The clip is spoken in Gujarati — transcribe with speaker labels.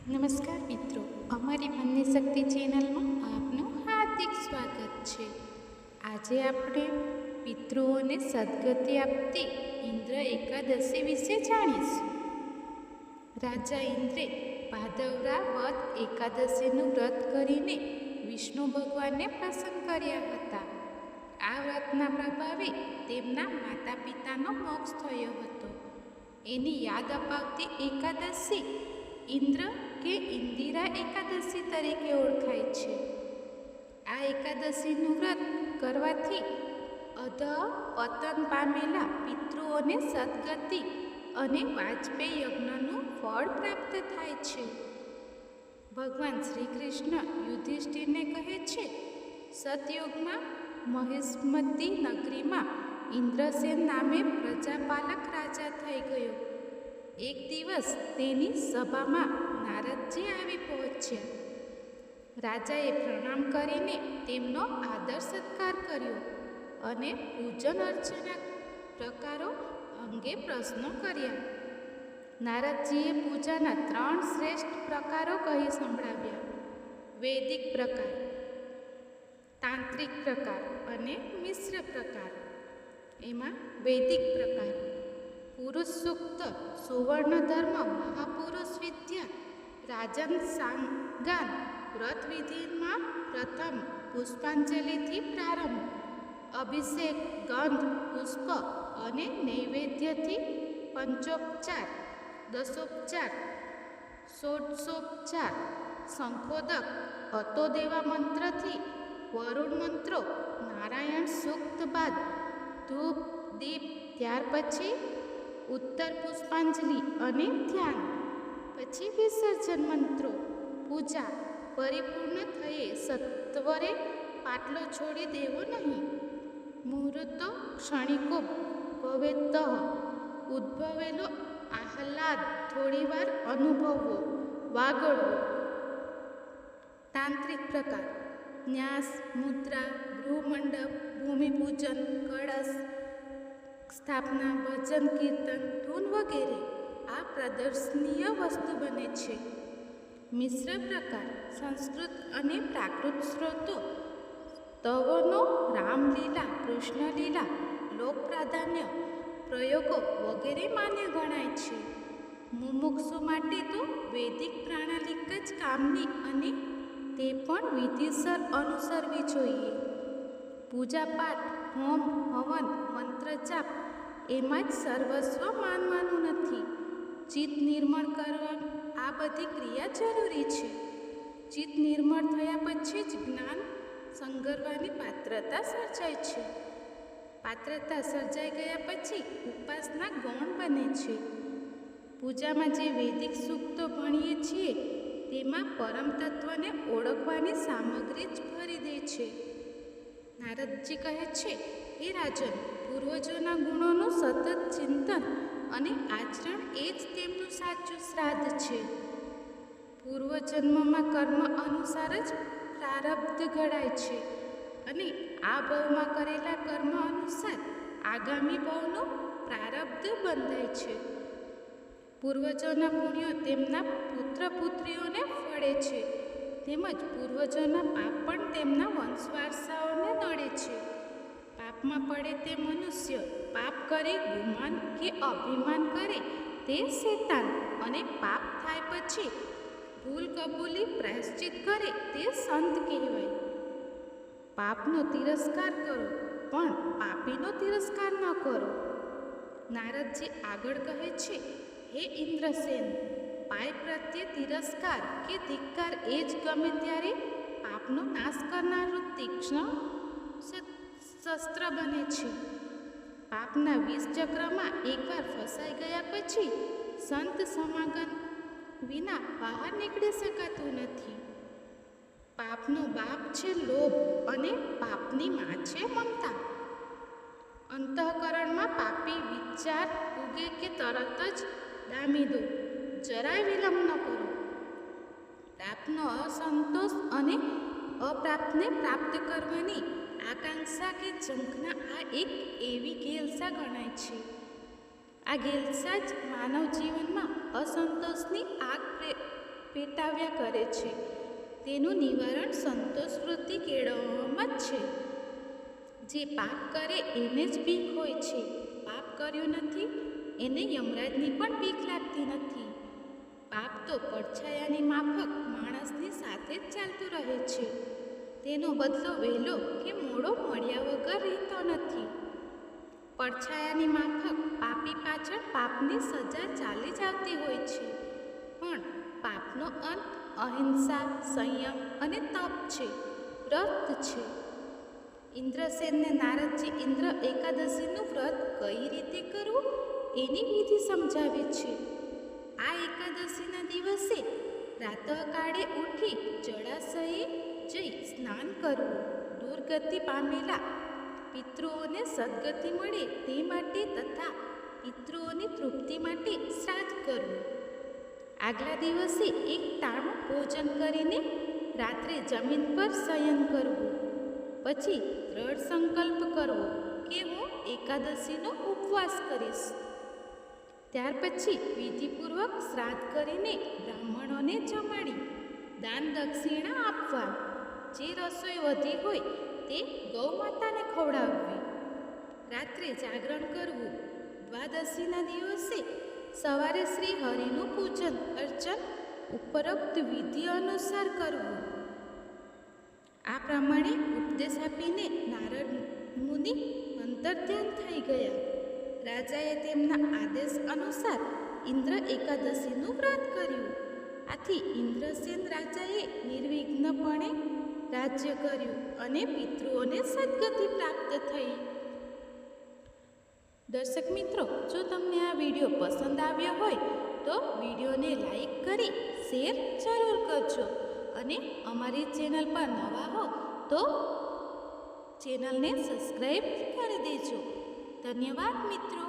Speaker 1: નમસ્કાર મિત્રો, અમારી મનની શક્તિ ચેનલમાં આપનું હાર્દિક સ્વાગત છે. આજે આપણે પિતૃઓને સદગતિ આપતી ઇન્દ્ર એકાદશી વિશે જાણીશું. રાજા ઇન્દ્રે ભાદરવા વદ એકાદશીનું વ્રત કરીને વિષ્ણુ ભગવાનને પ્રસન્ન કર્યા હતા. આ વ્રતના પ્રભાવે તેમના માતા પિતાનો મોક્ષ થયો હતો. એની યાદ અપાવતી એકાદશી ઇન્દ્ર કે ઇન્દિરા એકાદશી તરીકે ઓળખાય છે. આ એકાદશીનું વ્રત કરવાથી અધઃપતન પામેલા પિતૃઓને સદગતિ અને વાજપેયી યજ્ઞનું ફળ પ્રાપ્ત થાય છે. ભગવાન શ્રી કૃષ્ણ યુધિષ્ઠિરને કહે છે, સતયુગમાં મહિષ્મતી નગરીમાં ઇન્દ્રસેન નામે પ્રજાપાલક રાજા થઈ ગયો. એક દિવસ તેની સભામાં નારદજી આવી પહોંચ્યા. રાજાએ પ્રણામ કરીને તેમનો આદર સત્કાર કર્યો અને પૂજન અર્ચના પ્રકારો અંગે પ્રશ્નો કર્યા. નારદજીએ પૂજાના 3 શ્રેષ્ઠ પ્રકારો કહી સંભળાવ્યા: વૈદિક પ્રકાર, તાંત્રિક પ્રકાર અને મિશ્ર પ્રકાર. એમાં વૈદિક પ્રકાર: પુરુષ સૂક્ત, સુવર્ણ ધર્મ, મહાપુરુષ વિદ્યા, રાજન સાંગાન. વ્રત વિધિમાં પ્રથમ પુષ્પાંજલિથી પ્રારંભ, અભિષેક, ગંધ, પુષ્પ અને નૈવેદ્યથી પંચોપચાર, દશોપચાર, ષોડશોપચાર, શંખોદક, અતોદેવા મંત્રથી વરુણ મંત્રો, નારાયણ સૂક્ત બાદ ધૂપ દીપ, ત્યાર પછી ઉત્તર પુષ્પાંજલિ અને ધ્યાન, પછી વિસર્જન મંત્રો. પૂજા પરિપૂર્ણ થયે સત્વરે પાટલો છોડી દેવો નહીં. મુહૂર્તો ક્ષણિકો ભવેતઃ. ઉદ્ભવેલો આહલાદ થોડીવાર અનુભવવો, વાગડવો. તાંત્રિક પ્રકાર: ન્યાસ, મુદ્રા, ગૃહમંડપ, ભૂમિપૂજન, કળશ સ્થાપના, ભજન, કીર્તન, ધૂન વગેરે આ પ્રદર્શનીય વસ્તુ બને છે. મિશ્ર પ્રકાર: સંસ્કૃત અને પ્રાકૃત સ્ત્રોતો, સ્તવનો, રામલીલા, કૃષ્ણલીલા, લોક પ્રાધાન્ય પ્રયોગો વગેરે માન્ય ગણાય છે. મુમુક્ષુ માટે તો વૈદિક પ્રણાલિક જ કામની અને તે પણ વિધિસર અનુસરવી જોઈએ. પૂજાપાઠ, હોમ હવન, મંત્રજાપ એમાં જ સર્વસ્વ માનવાનું નથી. ચિત્ત નિર્મળ કરવા આ બધી ક્રિયા જરૂરી છે. ચિત્ત નિર્મળ થયા પછી જ જ્ઞાન સંગરવાની પાત્રતા સર્જાય છે. પાત્રતા સર્જાઈ ગયા પછી ઉપાસના ગૌણ બને છે. પૂજામાં જે વૈદિક સૂક્તો ભણીએ છીએ તેમાં પરમ તત્વને ઓળખવાની સામગ્રી જ ભરી દે છે. નારદજી કહે છે, હે રાજન, પૂર્વજોના ગુણોનું સતત ચિંતન અને આચરણ એ જ તેમનું સાચું શ્રાદ્ધ છે. પૂર્વજન્મમાં કર્મ અનુસાર જ પ્રારબ્ધ ઘડાય છે અને આ ભવમાં કરેલા કર્મ અનુસાર આગામી ભવનું પ્રારબ્ધ બંધાય છે. પૂર્વજોના પુણ્યો તેમના પુત્ર પુત્રીઓને ફળે છે, તેમજ પૂર્વજોના પાપ પણ તેમના વંશવારસાઓને નડે છે. પાપમાં પડે તે મનુષ્ય, પાપ કરી ગુમાન કે અભિમાન કરે તે શેતાન, અને પાપ થાય પછી ભૂલ કબૂલી પ્રાયશ્ચિત કરે તે સંત કહેવાય. પાપનો તિરસ્કાર કરો પણ પાપીનો તિરસ્કાર ન કરો. નારદજી આગળ કહે છે, હે ઇન્દ્રસેન, પાય પ્રત્યે તિરસ્કાર કે ધિક્કાર એ જ ગમે ત્યારે પાપનો નાશ કરનારું તીક્ષ્ણ શસ્ત્ર બને છે. પાપના વિષ ચક્રમાં એકવાર ફસાઈ ગયા પછી સંત સમાગમ વિના બહાર નીકળી શકાતું નથી. પાપનો બાપ છે લોભ અને પાપની માં છે મમતા. અંતઃકરણમાં પાપી વિચાર ઉગે કે તરત જ ડામી દો, જરાય વિલંબ ન કરો. પ્રાપ્તનો અસંતોષ અને અપ્રાપ્તને પ્રાપ્ત કરવાની આકાંક્ષા કે ઝંખના આ એક એવી ઘેલસા ગણાય છે. આ ઘેલસા જ માનવ જીવનમાં અસંતોષની આગ પેટાવ્યા કરે છે. તેનું નિવારણ સંતોષ વૃત્તિ કેળવવામાં જ છે. જે પાપ કરે એને જ બીક હોય છે. પાપ કર્યું નથી એને યમરાજની પણ બીક લાગતી નથી. પાપ તો પડછાયાની માફક માણસની સાથે જ ચાલતું રહે છે. તેનો બદલો વહેલો કે મોડો મળ્યા વગર રહેતો નથી. પડછાયાની માફક પાપી પાછળ પાપની સજા ચાલી જ આવતી હોય છે. પણ પાપનો અંત અહિંસા, સંયમ અને તપ છે, વ્રત છે. ઇન્દ્રસેનને નારદજી ઇન્દ્ર એકાદશીનું વ્રત કઈ રીતે કરવું એની વિધિ સમજાવે છે. આ એકાદશીના દિવસે પ્રાતઃકાળે ઉઠી જળાશયે જઈ સ્નાન કરવું. દુર્ગતિ પામેલા પિતૃઓને સદગતિ મળે તે માટે તથા પિતૃઓની તૃપ્તિ માટે શ્રાદ્ધ કરવું. આગલા દિવસે એક ટાણું ભોજન કરીને રાત્રે જમીન પર શયન કરવું. પછી દ્રઢ સંકલ્પ કરવો કે હું એકાદશીનો ઉપવાસ કરીશ. ત્યાર પછી વિધિપૂર્વક શ્રાદ્ધ કરીને બ્રાહ્મણોને જમાડી દાન દક્ષિણા આપવા. જે રસોઈ વધી હોય તે ગૌ માતાને ખવડાવવી. રાત્રે જાગરણ કરવું. દ્વાદશીના દિવસે સવારે શ્રી હરિનું પૂજન અર્ચન ઉપરોક્ત વિધિ અનુસાર કરવું. આ પ્રમાણે ઉપદેશ આપીને નારદ મુનિ અંતર્ધ્યાન થઈ ગયા. રાજાએ તેમના આદેશ અનુસાર ઇન્દ્ર એકાદશીનું વ્રત કર્યું. આથી ઇન્દ્રસેન રાજાએ નિર્વિઘ્નપણે રાજ્ય કર્યું અને પિતૃઓને સદગતિ પ્રાપ્ત થઈ. દર્શક મિત્રો, જો તમને આ વિડીયો પસંદ આવ્યો હોય તો વિડીયોને લાઈક કરી શેર જરૂર કરજો અને અમારી ચેનલ પર નવા હો તો ચેનલને સબસ્ક્રાઈબ કરી દેજો. ધન્યવાદ મિત્રો.